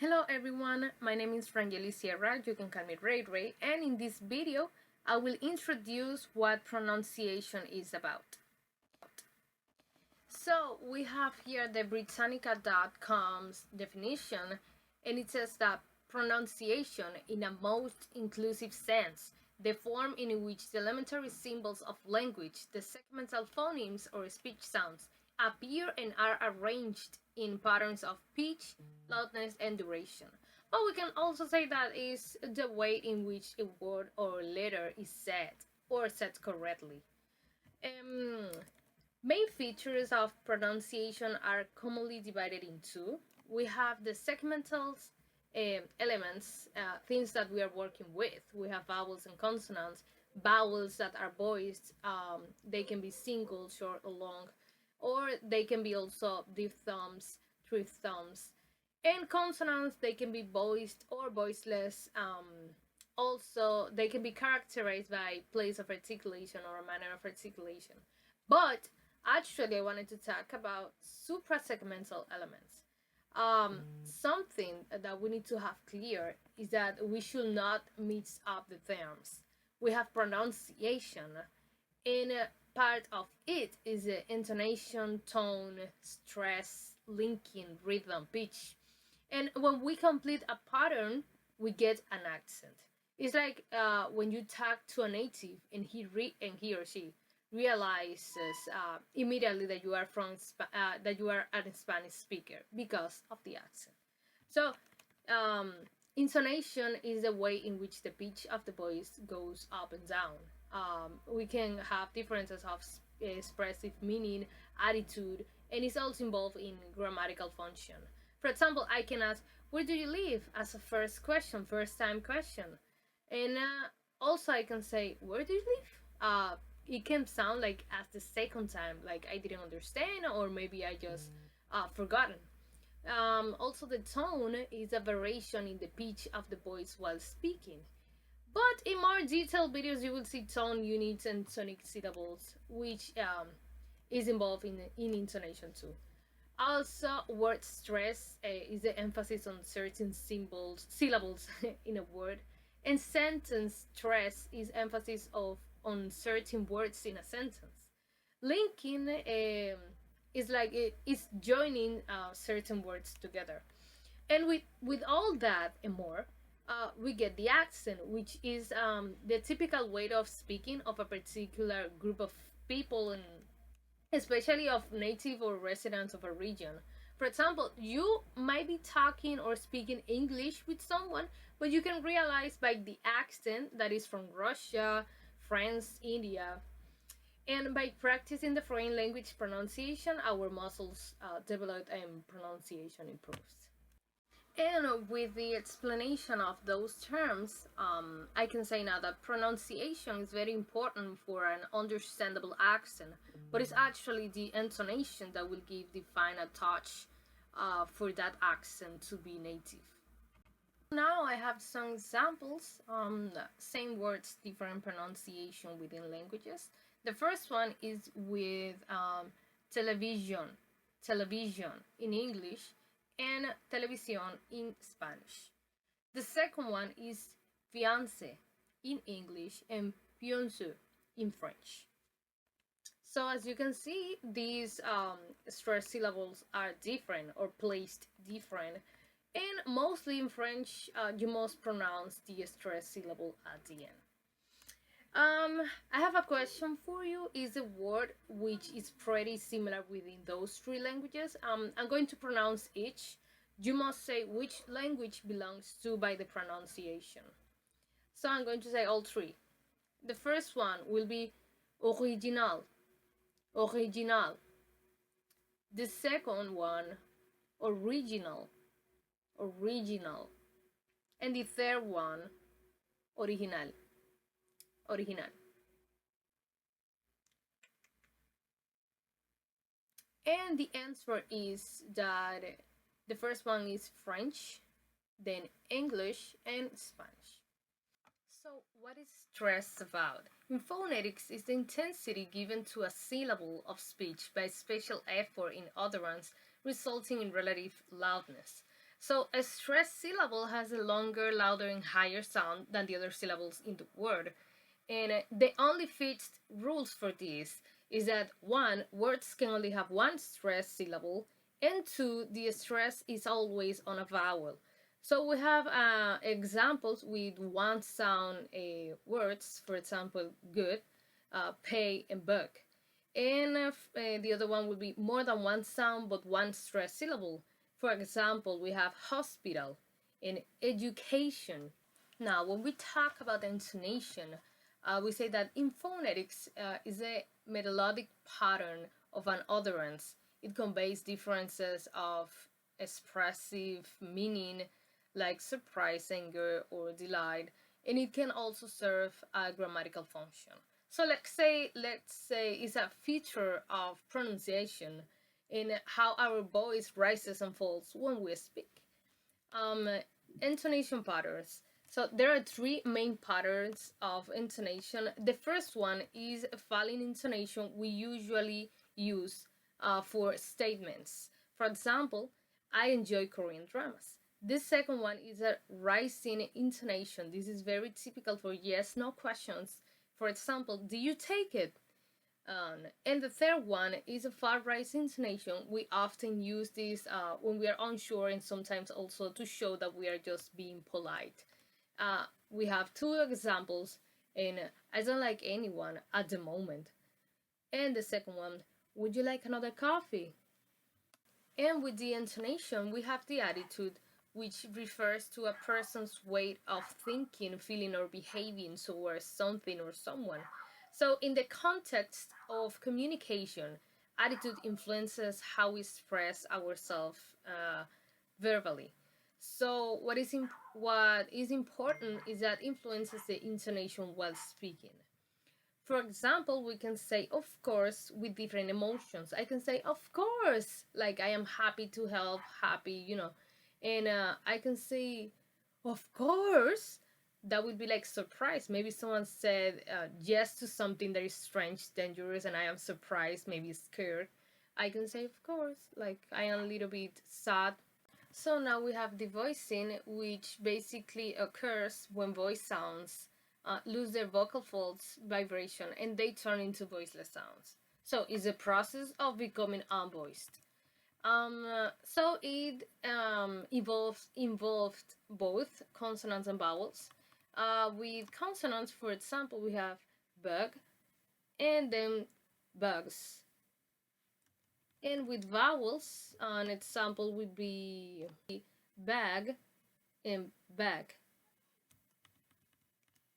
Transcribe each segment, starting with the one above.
Hello everyone, my name is Frangeli Sierra, you can call me Ray Ray, and in this video I will introduce what pronunciation is about. So we have here the Britannica.com's definition, and it says that pronunciation in a most inclusive sense, the form in which the elementary symbols of language, the segmental phonemes or speech sounds, appear and are arranged in patterns of pitch, loudness, and duration. But we can also say that is the way in which a word or letter is said or said correctly. Um, Main features of pronunciation are commonly divided in two. We have the segmental elements, things that we are working with. We have vowels and consonants. Vowels that are voiced, they can be single, short, or long, or they can be also diphthongs, triphthongs. And consonants, they can be voiced or voiceless. Also, they can be characterized by place of articulation or a manner of articulation. But actually, I wanted to talk about suprasegmental elements. Something that we need to have clear is that we should not mix up the terms. We have pronunciation, and part of it is intonation, tone, stress, linking, rhythm, pitch. And when we complete a pattern, we get an accent. It's like when you talk to a native and he or she realizes immediately that you are that you are a Spanish speaker because of the accent. So, um, intonation is the way in which the pitch of the voice goes up and down. We can have differences of expressive meaning, attitude, and it's also involved in grammatical function. For example, I can ask, "Where do you live?" as a first question, first time question, and also I can say, "Where do you live?" It can sound like as the second time, like I didn't understand, or maybe I just forgotten. Also, the tone is a variation in the pitch of the voice while speaking. But in more detailed videos, you will see tone units and tonic syllables, which is involved in intonation too. Also, word stress is the emphasis on certain syllables in a word, and sentence stress is emphasis of on certain words in a sentence. Linking is like it's joining certain words together, and with all that and more, we get the accent, which is the typical way of speaking of a particular group of people and especially of native or residents of a region. For example, you might be talking or speaking English with someone, but you can realize by the accent that is from Russia, France, India. And by practicing the foreign language pronunciation, our muscles develop and pronunciation improves. And with the explanation of those terms, I can say now that pronunciation is very important for an understandable accent, but it's actually the intonation that will give the final touch for that accent to be native. Now I have some examples, same words, different pronunciation within languages. The first one is with television, television in English, and televisión in Spanish. The second one is fiancé in English and fiancé in French. So as you can see, these stressed syllables are different or placed different, and mostly in French, you must pronounce the stressed syllable at the end. I have a question for you. Is a word which is pretty similar within those three languages. I'm going to pronounce each. You must say which language belongs to by the pronunciation. So I'm going to say all three. The first one will be original, original. The second one, original, original. And the third one, original, original. And the answer is that the first one is French, then English, and Spanish. So, what is stress about? In phonetics, is the intensity given to a syllable of speech by special effort in utterance, resulting in relative loudness. So a stressed syllable has a longer, louder, and higher sound than the other syllables in the word. And the only fixed rules for this is that one, words can only have one stressed syllable, and two, the stress is always on a vowel. So we have examples with one sound words, for example, good, pay, and book. And the other one would be more than one sound but one stressed syllable. For example, we have hospital and education. Now, when we talk about intonation, we say that in phonetics is a melodic pattern of an utterance. It conveys differences of expressive meaning like surprise, anger, or delight, and it can also serve a grammatical function. So let's say it's a feature of pronunciation in how our voice rises and falls when we speak. Um, Intonation patterns. So there are three main patterns of intonation. The first one is a falling intonation we usually use for statements. For example, I enjoy Korean dramas. The second one is a rising intonation. This is very typical for yes, no questions. For example, do you take it? And the third one is a far right intonation. We often use this when we are unsure and sometimes also to show that we are just being polite. We have two examples, and I don't like anyone at the moment. And the second one, would you like another coffee? And with the intonation, we have the attitude, which refers to a person's way of thinking, feeling, or behaving towards something or someone. So, in the context of communication, attitude influences how we express ourselves verbally. So, what is important is that influences the intonation while speaking. For example, we can say of course with different emotions. I can say of course, like I am happy to help, happy. And I can say of course, that would be like surprise. Maybe someone said yes to something that is strange, dangerous, and I am surprised, maybe scared. I can say of course, like I am a little bit sad. So now we have the voicing, which basically occurs when voice sounds lose their vocal folds vibration and they turn into voiceless sounds. So it's a process of becoming unvoiced. So it involved both consonants and vowels. With consonants, for example, we have bug and then bugs. And with vowels, an example would be bag and bag.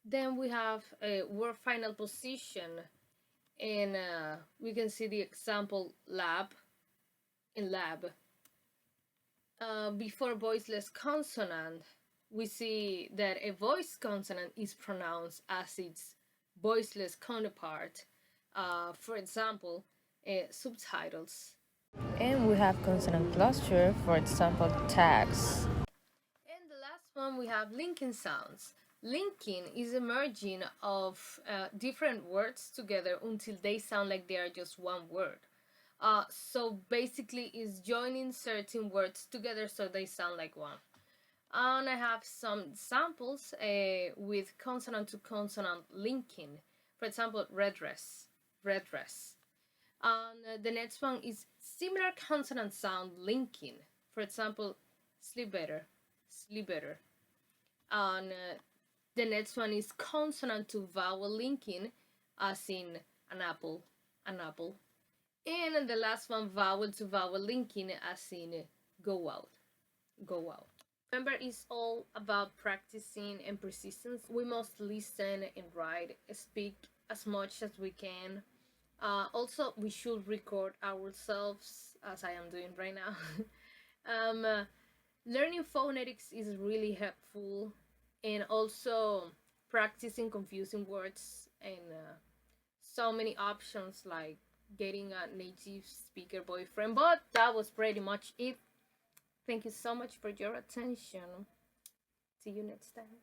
Then we have a word final position, and we can see the example lab in lab. Before voiceless consonant, we see that a voiced consonant is pronounced as its voiceless counterpart. For example, subtitles. And we have consonant cluster, for example, tags. And the last one we have linking sounds. Linking is a merging of different words together until they sound like they are just one word. So basically, is joining certain words together so they sound like one. And I have some examples with consonant to consonant linking. For example, red dress, red dress. And the next one is similar consonant sound linking. For example, sleep better, sleep better. And the next one is consonant to vowel linking, as in an apple, an apple. And the last one, vowel to vowel linking, as in go out, go out. Remember, it's all about practicing and persistence. We must listen and write, speak as much as we can. Also, we should record ourselves, as I am doing right now. Learning phonetics is really helpful, and also practicing confusing words and so many options like getting a native speaker boyfriend. But that was pretty much it. Thank you so much for your attention. See you next time.